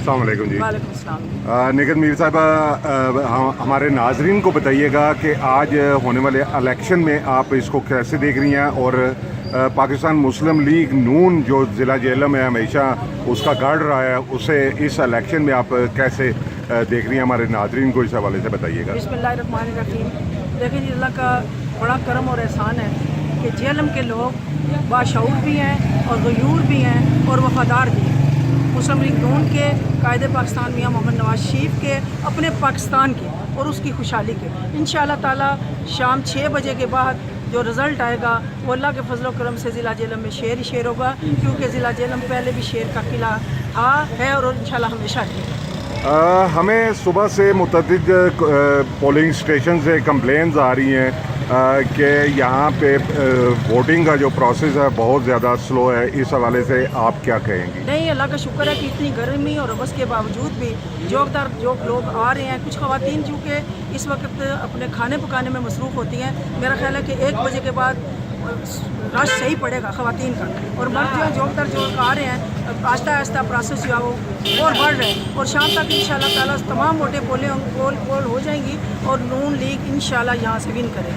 अस्सलाम वालेकुम जी। वालेकुम अस्सलाम। निगत मीर साहब, हमारे नाजरीन को बताइएगा कि आज होने वाले इलेक्शन में आप इसको कैसे देख रही हैं, और पाकिस्तान मुस्लिम लीग नून जो ज़िला जेहलम है हमेशा उसका गढ़ रहा है, उसे इस इलेक्शन में आप कैसे देख रही हैं? हमारे नाजरीन को इस हवाले से बताइएगा। बिस्मिल्लाहिर्रहमानिर्रहीम। देखिए जी, अल्लाह का बड़ा करम और एहसान है कि जेहलम के लोग बाशऊर भी हैं और गयूर भी हैं और वफादार भी हैं। मुस्लिम लीग नून के कायदे पाकिस्तान मियां मोहम्मद नवाज शरीफ के, अपने पाकिस्तान के और उसकी खुशहाली के, इंशाअल्लाह ताला शाम 6 बजे के बाद जो रिज़ल्ट आएगा वो अल्लाह के फजल व करम से ज़िला जेहलम में शेर ही शेर होगा, क्योंकि ज़िला जेहलम पहले भी शेर का किला था, है और इंशाअल्लाह हमेशा रहेगा। हमें सुबह से मुतअद्दिद पोलिंग स्टेशन से कंप्लेंट्स आ रही हैं कि यहाँ पे वोटिंग का जो प्रोसेस है बहुत ज़्यादा स्लो है। इस हवाले से आप क्या कहेंगी? नहीं, अल्लाह का शुक्र है कि इतनी गर्मी और रबस के बावजूद भी जो लोग आ रहे हैं। कुछ ख़वातीन चूँकि इस वक्त अपने खाने पकाने में मसरूफ़ होती हैं, मेरा ख्याल है कि 1 बजे के बाद रश सही पड़ेगा ख़वातीन का, और मर्द जो आ रहे हैं आहिस्ता आहिस्ता प्रोसेस जो है वो और बढ़ रहे हैं, और शाम तक इंशाअल्लाह ताला तमाम वोटें पोल हो जाएंगी और नून लीग इंशाअल्लाह यहाँ से विन करें।